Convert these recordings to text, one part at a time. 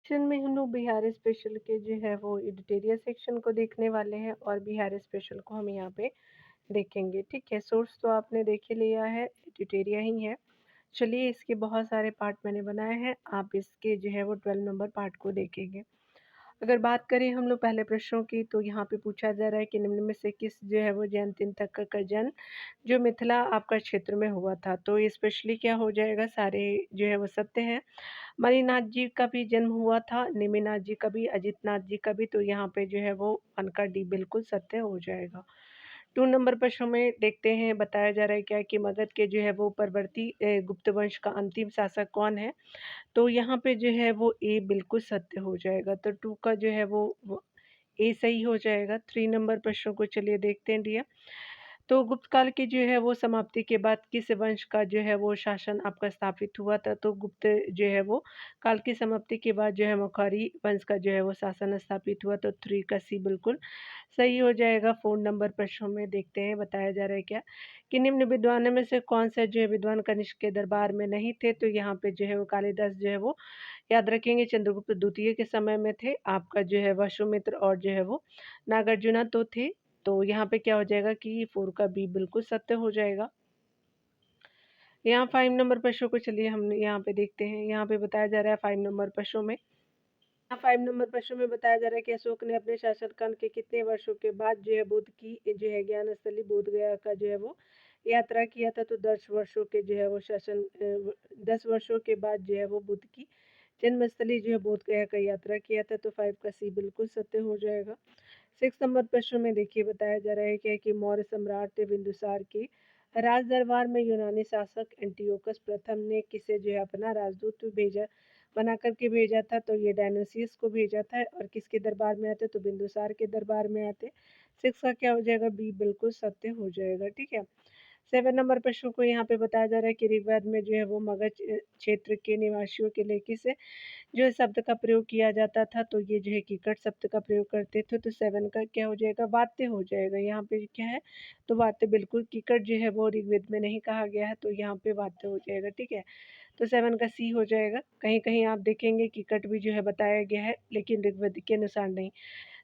Section में हम लोग बिहार स्पेशल के जो है वो एडिटोरियल सेक्शन को देखने वाले हैं और बिहार स्पेशल को हम यहाँ पे देखेंगे। ठीक है, सोर्स तो आपने देख ही लिया है, एडिटोरियल ही है। चलिए, इसके बहुत सारे पार्ट मैंने बनाए हैं, आप इसके जो है वो 12 नंबर पार्ट को देखेंगे। अगर बात करें हम लोग पहले प्रश्नों की, तो यहाँ पे पूछा जा रहा है कि निम्न में से किस जो है वो जयंत तीर्थंकर का जन्म जो मिथिला आपका क्षेत्र में हुआ था। तो ये स्पेशली क्या हो जाएगा, सारे जो है वो सत्य है। मणिनाथ जी का भी जन्म हुआ था, नेमिनाथ जी का भी, अजितनाथ जी का भी, तो यहाँ पे जो है वो उनका डी बिल्कुल सत्य हो जाएगा। 2 नंबर प्रश्न में देखते हैं, बताया जा रहा है क्या कि मगध के जो है वो परवर्ती गुप्त वंश का अंतिम शासक कौन है? तो यहाँ पे जो है वो ए बिल्कुल सत्य हो जाएगा, तो 2 का जो है वो ए सही हो जाएगा। 3 नंबर प्रश्न को चलिए देखते हैं डियर। तो गुप्त काल की जो है वो समाप्ति के बाद किस वंश का जो है वो शासन आपका स्थापित हुआ था? तो गुप्त जो है वो काल की समाप्ति के बाद जो है मौखरी वंश का जो है वो शासन स्थापित हुआ, तो 3 का सी बिल्कुल सही हो जाएगा। 4 नंबर प्रश्नों में देखते हैं, बताया जा रहा है क्या कि निम्न विद्वानों में से कौन सा जो है विद्वान कनिष्क के दरबार में नहीं थे? तो यहाँ पे जो है वो कालिदास जो है वो याद रखेंगे चंद्रगुप्त द्वितीय के समय में थे। आपका जो है वसुमित्र और जो है वो नागार्जुना तो थे। तो यहाँ पे क्या हो जाएगा कि 4 का बी बिल्कुल सत्य हो जाएगा। यहाँ 5 नंबर प्रश्न को चलिए हम यहाँ पे देखते हैं। यहाँ पे बताया जा रहा है 5 नंबर प्रश्नों में, यहाँ 5 नंबर प्रश्न में बताया जा रहा है कि अशोक ने अपने शासनकाल के कितने वर्षों के बाद जो है बुद्ध की जो है ज्ञान स्थली बोध गया का जो है वो यात्रा किया था? तो 10 वर्षों के जो है वो 10 वर्षों के बाद जो है वो बुद्ध की जन्मस्थली जो है बोध गया का यात्रा किया था, तो 5 का सी बिल्कुल सत्य हो जाएगा। 6 नंबर प्रश्न में देखिए, बताया जा रहा है क्या कि मौर्य सम्राट बिंदुसार के राज दरबार में यूनानी शासक एंटियोकस प्रथम ने किसे जो है अपना राजदूत भेजा बना करके भेजा था? तो ये डायनोसियस को भेजा था। और किसके दरबार में आते? तो बिंदुसार के दरबार में आते। 6 का क्या हो जाएगा, बी बिल्कुल सत्य हो जाएगा। ठीक है, 7 नंबर प्रश्न को यहाँ पे बताया जा रहा है कि ऋग्वेद में जो है वो मगध क्षेत्र के निवासियों के लिए किस जो है शब्द का प्रयोग किया जाता था? तो ये जो है कीकट शब्द का प्रयोग करते थे। तो 7 का क्या हो जाएगा, वात्य हो जाएगा। यहाँ पे क्या है, तो वात्य बिल्कुल, कीकट जो है वो ऋग्वेद में नहीं कहा गया है, तो यहाँ पे वात्य हो जाएगा। ठीक है, तो 7 का सी हो जाएगा। कहीं कहीं आप देखेंगे कीकट भी जो है बताया गया है, लेकिन ऋग्वेद के अनुसार नहीं।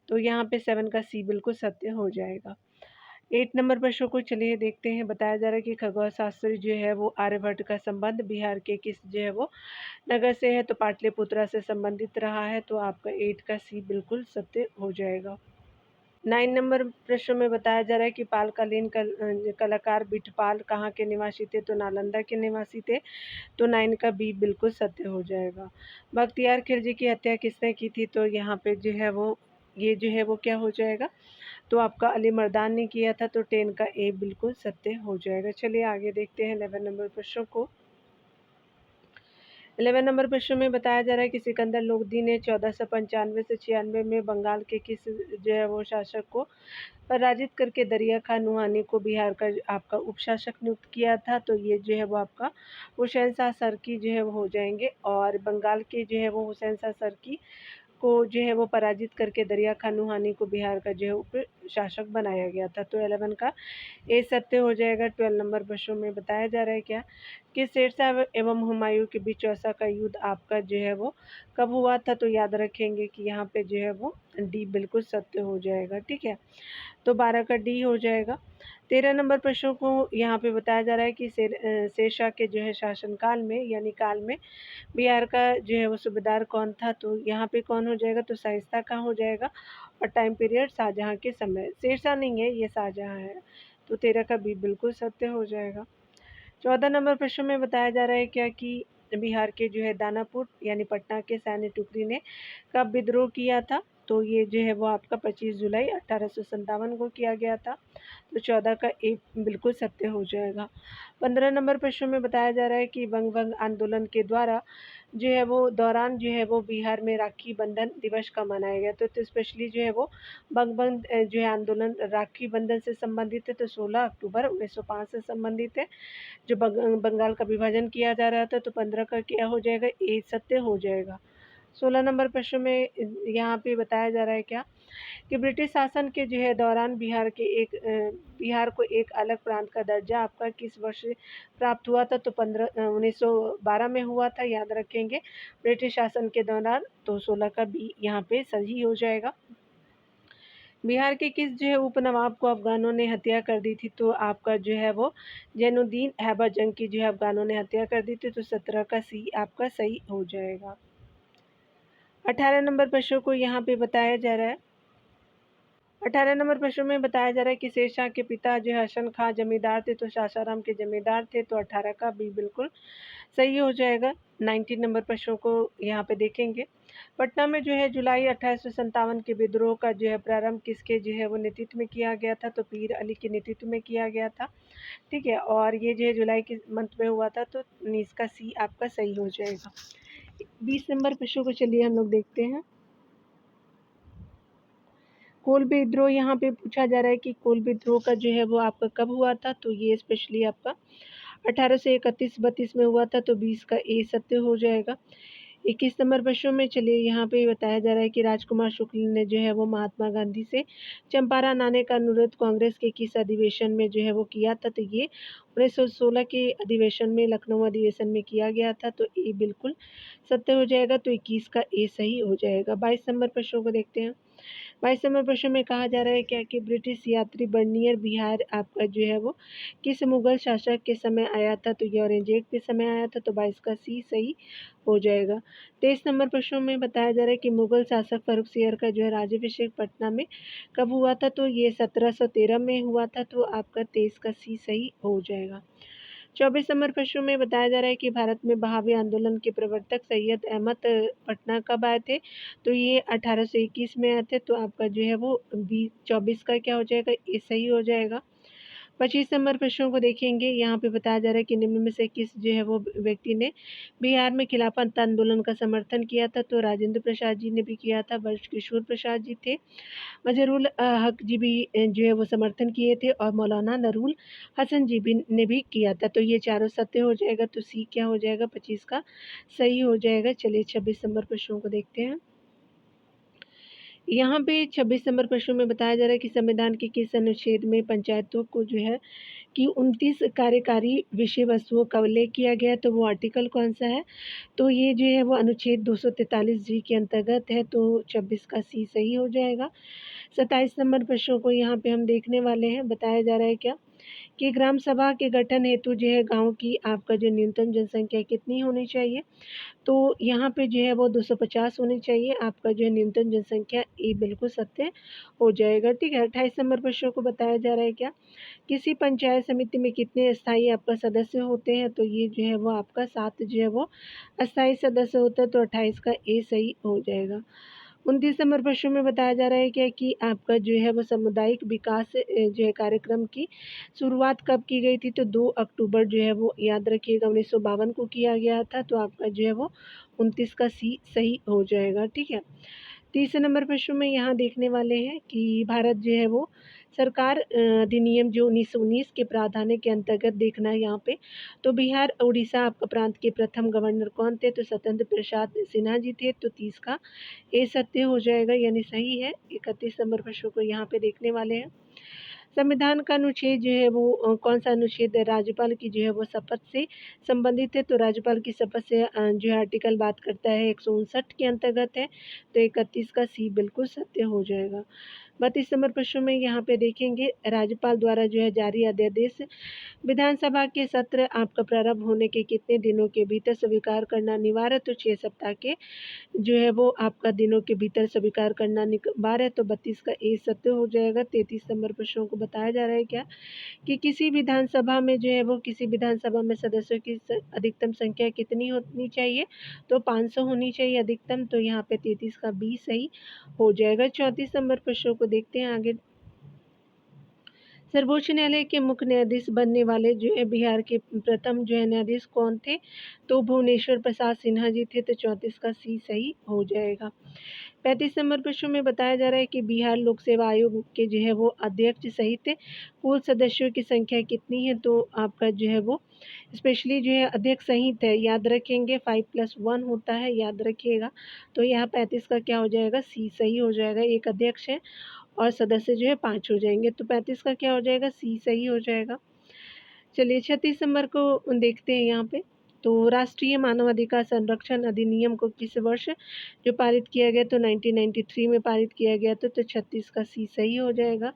तो यहाँ पे 7 का सी बिल्कुल सत्य हो जाएगा। 8 नंबर प्रश्न को चलिए देखते हैं। बताया जा रहा है कि खगोल शास्त्री जो है वो आर्यभट्ट का संबंध बिहार के किस जो है वो नगर से है? तो पाटलिपुत्रा से संबंधित रहा है, तो आपका 8 का सी बिल्कुल सत्य हो जाएगा। 9 नंबर प्रश्न में बताया जा रहा है कि पालकालीन कलाकार बिठपाल कहाँ के निवासी थे? तो नालंदा के निवासी थे। तो 9 का बी बिल्कुल सत्य हो जाएगा। बख्तियार खिलजी की हत्या किसने की थी? तो यहाँ पे जो है वो ये जो है वो क्या हो जाएगा, तो आपका अली मर्दान ने किया था। तो 10 का ए बिल्कुल सत्य हो जाएगा। चलिए आगे देखते हैं 11 नंबर प्रश्न को। 11 नंबर प्रश्न में बताया जा रहा है कि सिकंदर लोदी ने 1495 से 96 में बंगाल के किस जो है वो शासक को पराजित करके दरिया खान नुहानी को बिहार का आपका उपशासक नियुक्त किया था? तो ये जो है वो आपका हुसैन शाह सरकी जो है वो हो जाएंगे। और बंगाल के जो है वो हुसैन शाह सरकी को जो है वो पराजित करके दरिया खान नुहानी को बिहार का जो है उप शासक बनाया गया था। तो 11 का ए सत्य हो जाएगा। 12 नंबर प्रश्न में बताया जा रहा है क्या कि शेरशाह एवं हुमायूं के बीच चौसा का युद्ध आपका जो है वो कब हुआ था? तो याद रखेंगे कि यहाँ पे जो है वो डी बिल्कुल सत्य हो जाएगा। ठीक है, तो 12 का डी हो जाएगा। 13 नंबर प्रश्न को यहाँ पे बताया जा रहा है कि शेरशाह के जो है शासनकाल में यानी काल में बिहार का जो है वो सूबेदार कौन था? तो यहाँ पे कौन हो जाएगा, तो शाइस्ता खां हो जाएगा। और टाइम पीरियड शाहजहाँ के समय, शेरशाह नहीं है, ये शाहजहाँ है। तो 13 का बी बिल्कुल सत्य हो जाएगा। 14 नंबर प्रश्न में बताया जा रहा है क्या कि बिहार के जो है दानापुर यानी पटना के सैन्य टुकड़ी ने कब विद्रोह किया था? तो ये जो है वो आपका 25 जुलाई 1857 को किया गया था। तो 14 का ए बिल्कुल सत्य हो जाएगा। 15 नंबर प्रश्न में बताया जा रहा है कि बंग भंग आंदोलन के द्वारा जो है वो दौरान जो है वो बिहार में राखी बंधन दिवस का मनाया गया। तो स्पेशली जो है वो बंग भंग जो है आंदोलन राखी बंधन से संबंधित है। तो 16 अक्टूबर 1905 से संबंधित है। जो बंगाल का विभाजन किया जा रहा था। तो 15 का क्या हो जाएगा, ए सत्य हो जाएगा। 16 नंबर प्रश्न में यहाँ पे बताया जा रहा है क्या कि ब्रिटिश शासन के जो है दौरान बिहार को एक अलग प्रांत का दर्जा आपका किस वर्ष प्राप्त हुआ था? तो 1912 में हुआ था, याद रखेंगे ब्रिटिश शासन के दौरान। तो 16 का बी यहाँ पे सही हो जाएगा। बिहार के किस जो है उपनवाब को अफगानों ने हत्या कर दी थी? तो आपका जो है वो जैनुद्दीन ऐबक जंग की जो है अफगानों ने हत्या कर दी थी। तो 17 का सी आपका सही हो जाएगा। 18 नंबर प्रश्न को यहाँ पे बताया जा रहा है। 18 नंबर प्रश्न में बताया जा रहा है कि शेरशाह के पिता जो है हसन खां जमींदार थे, तो सासाराम के जमींदार थे। तो 18 का बी बिल्कुल सही हो जाएगा। 19 नंबर प्रश्नों को यहाँ पे देखेंगे। पटना में जो है जुलाई 1857 के विद्रोह का जो है प्रारंभ किसके जो है वो नेतृत्व में किया गया था? तो पीर अली के नेतृत्व में किया गया था। ठीक है, और ये जो है जुलाई के मंथ में हुआ था। तो 19 का सी आपका सही हो जाएगा। 20 नंबर प्रश्नों को चलिए हम लोग देखते हैं। कोल विद्रोह यहाँ पे पूछा जा रहा है कि कोल विद्रोह का जो है वो आपका कब हुआ था? तो ये स्पेशली आपका 1831-32 में हुआ था। तो 20 का ए सत्य हो जाएगा। 21 नंबर प्रश्न में चलिए यहाँ पे बताया जा रहा है कि राजकुमार शुक्ल ने जो है वो महात्मा गांधी से चंपारण आने का अनुरोध कांग्रेस के किस अधिवेशन में जो है वो किया था? तो ये 1916 के अधिवेशन में, लखनऊ अधिवेशन में किया गया था। तो ए बिल्कुल सत्य हो जाएगा। तो 21 का ए सही हो जाएगा। 22 नंबर प्रश्नों को देखते हैं। 22 नंबर प्रश्न में कहा जा रहा है क्या कि ब्रिटिश यात्री बर्नियर बिहार आपका जो है वो किस मुगल शासक के समय आया था? तो ये औरंगजेब के समय आया था। तो 22 का सी सही हो जाएगा। 23 नंबर प्रश्नों में बताया जा रहा है कि मुगल शासक फर्रुखसियर का जो है राज्याभिषेक पटना में कब हुआ था? तो ये 1713 में हुआ था। तो आपका 23 का सी सही हो जाएगा। 24 नंबर प्रश्न में बताया जा रहा है कि भारत में बहावी आंदोलन के प्रवर्तक सैयद अहमद पटना कब आए थे? तो ये 1821 में आए थे। तो आपका जो है वो 24 का क्या हो जाएगा? ये सही हो जाएगा। 25 नंबर प्रश्नों को देखेंगे। यहाँ पे बताया जा रहा है कि निम्न में से किस जो है वो व्यक्ति ने बिहार में खिलाफत आंदोलन का समर्थन किया था? तो राजेंद्र प्रसाद जी ने भी किया था, ब्रजकिशोर प्रसाद जी थे, मजहरूल हक जी भी जो है वो समर्थन किए थे, और मौलाना नरूल हसन जी भी ने भी किया था। तो ये चारों सत्य हो जाएगा। तो सी क्या हो जाएगा? 25 का सही हो जाएगा। चलिए 26 नंबर प्रश्नों को देखते हैं। यहाँ पे 26 नंबर प्रश्न में बताया जा रहा है कि संविधान के किस अनुच्छेद में पंचायतों को जो है कि 29 कार्यकारी विषय वस्तुओं का उल्लेख किया गया? तो वो आर्टिकल कौन सा है? तो ये जो है वो अनुच्छेद 243 जी के अंतर्गत है। तो 26 का सी सही हो जाएगा। 27 नंबर प्रश्नों को यहाँ पे हम देखने वाले हैं। बताया जा रहा है क्या कि ग्राम सभा के गठन हेतु जो है गांव की आपका जो न्यूनतम जनसंख्या कितनी होनी चाहिए? तो यहाँ पे जो है वो 250 होनी चाहिए आपका जो है न्यूनतम जनसंख्या। ये बिल्कुल सत्य हो जाएगा। ठीक है। 28 नंबर प्रश्नों को बताया जा रहा है क्या किसी पंचायत समिति में कितने अस्थायी आपका सदस्य होते हैं? तो ये जो है वो आपका 7 जो है वो अस्थायी सदस्य होता है। तो 28 का ए सही हो जाएगा। 29 नंबर प्रश्न में बताया जा रहा है क्या कि आपका जो है वो सामुदायिक विकास जो है कार्यक्रम की शुरुआत कब की गई थी? तो 2 अक्टूबर जो है वो याद रखिएगा 1952 को किया गया था। तो आपका जो है वो 29 का सी सही हो जाएगा। ठीक है। 30 नंबर प्रश्न में यहाँ देखने वाले हैं कि भारत जो है वो सरकार अधिनियम जो 1919 के प्रावधान के अंतर्गत देखना है यहाँ पे। तो बिहार उड़ीसा आपका प्रांत के प्रथम गवर्नर कौन थे? तो स्वतंत्र प्रसाद सिन्हा जी थे। तो 30 का ए सत्य हो जाएगा, यानी सही है। 31 नंबर प्रश्न को यहाँ पे देखने वाले हैं। संविधान का अनुच्छेद जो है वो कौन सा अनुच्छेद राज्यपाल की जो है वो शपथ से संबंधित है? तो राज्यपाल की शपथ से जो है आर्टिकल बात करता है 159 के अंतर्गत है। तो 31 का सी बिल्कुल सत्य हो जाएगा। 32 नंबर प्रश्न में यहाँ पे देखेंगे राज्यपाल द्वारा जो है जारी अध्यादेश विधानसभा के सत्र आपका प्रारंभ होने के कितने दिनों के भीतर स्वीकार करना अनिवार्य? तो 6 सप्ताह के जो है वो आपका दिनों के भीतर स्वीकार करना अनिवार्य है। तो 32 का ए सत्य हो जाएगा। 33 नंबर प्रश्नों को बताया जा रहा है क्या कि किसी विधानसभा में जो है वो किसी विधानसभा में सदस्यों की अधिकतम संख्या कितनी होनी चाहिए? तो 500 होनी चाहिए अधिकतम। तो यहाँ पे 33 का बी सही हो जाएगा। 34 नंबर प्रश्नों को देखते हैं आगे। सर्वोच्च न्यायालय के मुख्य न्यायाधीश बनने वाले जो है बिहार के प्रथम जो है न्यायाधीश कौन थे? तो भुवनेश्वर प्रसाद सिन्हा जी थे। तो 34 का सी सही हो जाएगा। 35 नंबर प्रश्न में बताया जा रहा है कि बिहार लोक सेवा आयोग के जो है वो अध्यक्ष सहित कुल सदस्यों की संख्या कितनी है, तो आपका जो है वो स्पेशली जो है अध्यक्ष सहित है, याद रखेंगे 5+1 होता है, याद रखिएगा। तो यहाँ 35 का क्या हो जाएगा, सी सही हो जाएगा। एक अध्यक्ष है और सदस्य जो है 5 हो जाएंगे, तो 35 का क्या हो जाएगा, सी सही हो जाएगा। चलिए 36 नंबर को देखते हैं यहाँ पे। तो राष्ट्रीय मानवाधिकार संरक्षण अधिनियम को किस वर्ष जो पारित किया गया, तो 1993 में पारित किया गया था, तो 36 का सी सही हो जाएगा।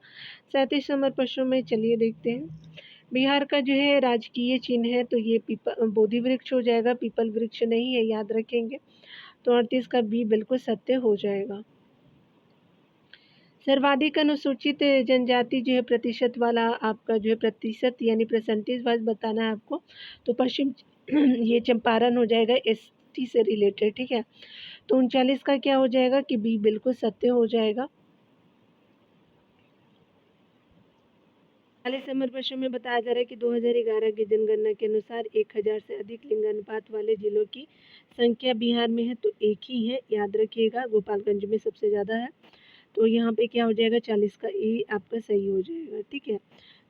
37 नंबर प्रश्न में चलिए देखते हैं। बिहार का जो है राजकीय चिन्ह है, तो ये बोधि वृक्ष हो जाएगा, पीपल वृक्ष नहीं है, याद रखेंगे। तो 38 का बी बिल्कुल सत्य हो जाएगा। सर्वाधिक अनुसूचित जनजाति जो है प्रतिशत वाला आपका जो है प्रतिशत यानी परसेंटेज वाइज बताना है आपको। तो पश्चिम ये चंपारण हो जाएगा, एसटी से रिलेटेड, ठीक है। तो 39 का क्या हो जाएगा कि बी बिल्कुल सत्य हो जाएगा। 40 नंबर प्रश्न में बताया जा रहा है कि 2011 की जनगणना के अनुसार 1000 से अधिक लिंगानुपात वाले जिलों की संख्या बिहार में है, तो एक ही है, याद रखिएगा, गोपालगंज में सबसे ज़्यादा है। तो यहाँ पे क्या हो जाएगा, 40 का ए आपका सही हो जाएगा, ठीक है।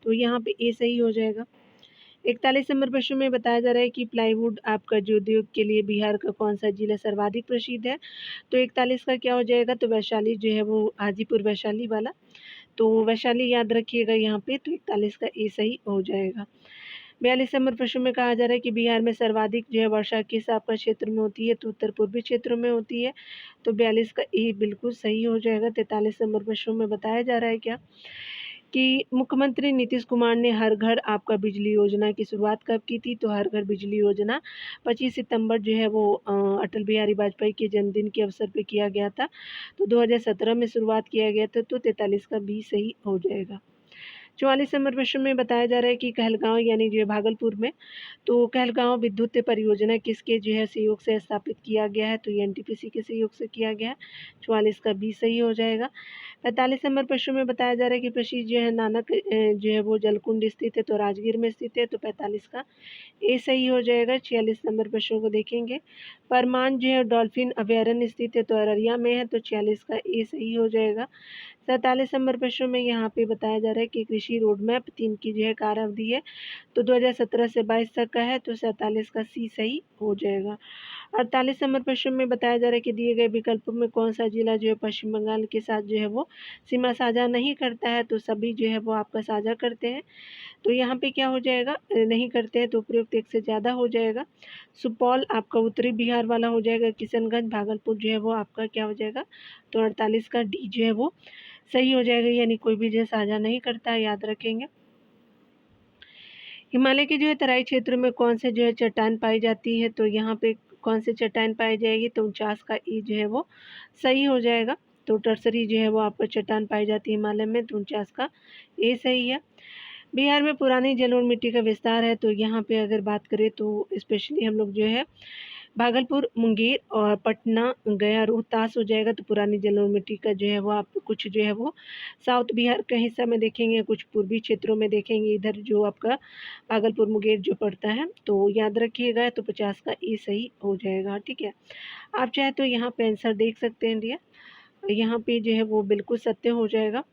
तो यहाँ पे ए सही हो जाएगा। 41 नंबर प्रश्न में बताया जा रहा है कि प्लाईवुड आपका जो उद्योग के लिए बिहार का कौन सा जिला सर्वाधिक प्रसिद्ध है, तो 41 का क्या हो जाएगा, तो वैशाली जो है वो हाजीपुर वैशाली वाला, तो वैशाली याद रखिएगा यहाँ पे, तो 41 का ए सही हो जाएगा। 42 नंबर प्रश्न में कहा जा रहा है कि बिहार में सर्वाधिक जो है वर्षा किस आपका क्षेत्र में होती है, तो उत्तर पूर्वी क्षेत्रों में होती है, तो 42 का ए बिल्कुल सही हो जाएगा। 43 नंबर प्रश्न में बताया जा रहा है क्या कि मुख्यमंत्री नीतीश कुमार ने हर घर आपका बिजली योजना की शुरुआत कब की थी, तो हर घर बिजली योजना 25 सितंबर जो है वो अटल बिहारी वाजपेयी के जन्मदिन के अवसर पे किया गया था, तो 2017 में शुरुआत किया गया था, तो 43 का बी सही हो जाएगा। 44 नंबर प्रश्न में बताया जा रहा है कि कहलगांव यानी जो है भागलपुर में, तो कहलगांव विद्युत परियोजना किसके जो है सहयोग से स्थापित किया गया है, तो ये एनटीपीसी के सहयोग से किया गया है, 44 का बी सही हो जाएगा। 45 नंबर प्रश्न में बताया जा रहा है कि प्रसिद्ध जो है नानक जो है वो जलकुंड स्थित है, तो राजगीर में स्थित है, तो 45 का ए सही हो जाएगा। 46 नंबर प्रश्नों को देखेंगे। परमान जो है डॉल्फिन अभयारण्य स्थित है, तो अररिया में है, तो 46 का ए सही हो जाएगा। 47 नंबर प्रश्न में यहाँ पे बताया जा रहा है कि कृषि रोड मैप 3 की जो है कार्य अवधि है, तो 2017 से 22 तक का है, तो 47 का सी सही हो जाएगा। 48 नंबर प्रश्न में बताया जा रहा है कि दिए गए विकल्पों में कौन सा जिला जो है पश्चिम बंगाल के साथ जो है वो सीमा साझा नहीं करता है, तो सभी जो है वो आपका साझा करते हैं, तो यहाँ पे क्या हो जाएगा, नहीं करते हैं, तो उपयुक्त एक से ज़्यादा हो जाएगा। सुपौल आपका उत्तरी बिहार वाला हो जाएगा, किशनगंज भागलपुर जो है वो आपका क्या हो जाएगा, तो 48 का डी जो है वो सही हो जाएगा, यानी कोई भी जो साझा नहीं करता है, याद रखेंगे। हिमालय के जो है तराई क्षेत्र में कौन से जो है चट्टान पाई जाती है, तो यहाँ पे कौन से चट्टान पाई जाएगी, तो 49 का ई जो है वो सही हो जाएगा। तो टर्सरी जो है वो आपको चट्टान पाई जाती है हिमालय में, तो 49 का ए सही है। बिहार में पुरानी जलोढ़ मिट्टी का विस्तार है, तो यहाँ पे अगर बात करें तो स्पेशली हम लोग जो है भागलपुर, मुंगेर और पटना, गया, रोहतास हो जाएगा, तो पुरानी जलोढ़ मिट्टी का जो है वो आप कुछ जो है वो साउथ बिहार का हिस्सा में देखेंगे, कुछ पूर्वी क्षेत्रों में देखेंगे, इधर जो आपका भागलपुर मुंगेर जो पड़ता है, तो याद रखिएगा, तो 50 का ए सही हो जाएगा, ठीक है। आप चाहे तो यहाँ पे आंसर देख सकते हैं डियर, यहाँ पे जो है वो बिल्कुल सत्य हो जाएगा।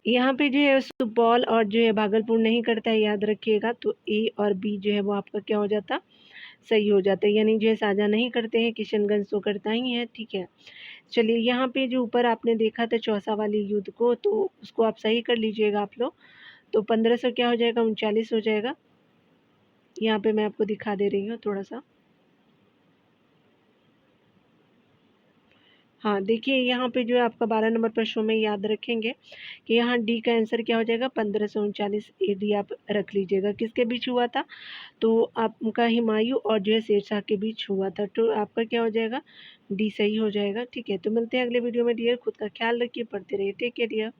यहाँ पे जो है सुपौल और जो है भागलपुर नहीं करता है, याद रखिएगा, तो ए और बी जो है वो आपका क्या हो जाता, सही हो जाता है, यानी जो है साझा नहीं करते हैं, किशनगंज तो करता ही है, ठीक है। चलिए यहाँ पे जो ऊपर आपने देखा था चौसा वाली युद्ध को, तो उसको आप सही कर लीजिएगा आप लोग, तो 1500 क्या हो जाएगा, 39 हो जाएगा। यहाँ पे मैं आपको दिखा दे रही हूँ थोड़ा सा, हाँ देखिए यहाँ पे जो है आपका 12 नंबर प्रश्नों में याद रखेंगे कि यहाँ डी का आंसर क्या हो जाएगा, 1539 ए डी आप रख लीजिएगा। किसके बीच हुआ था, तो आपका हुमायूं और जो है शेरशाह के बीच हुआ था, तो आपका क्या हो जाएगा, डी सही हो जाएगा, ठीक है। तो मिलते हैं अगले वीडियो में डियर, खुद का ख्याल रखिए, पढ़ते रहिए, टेक केयर डियर।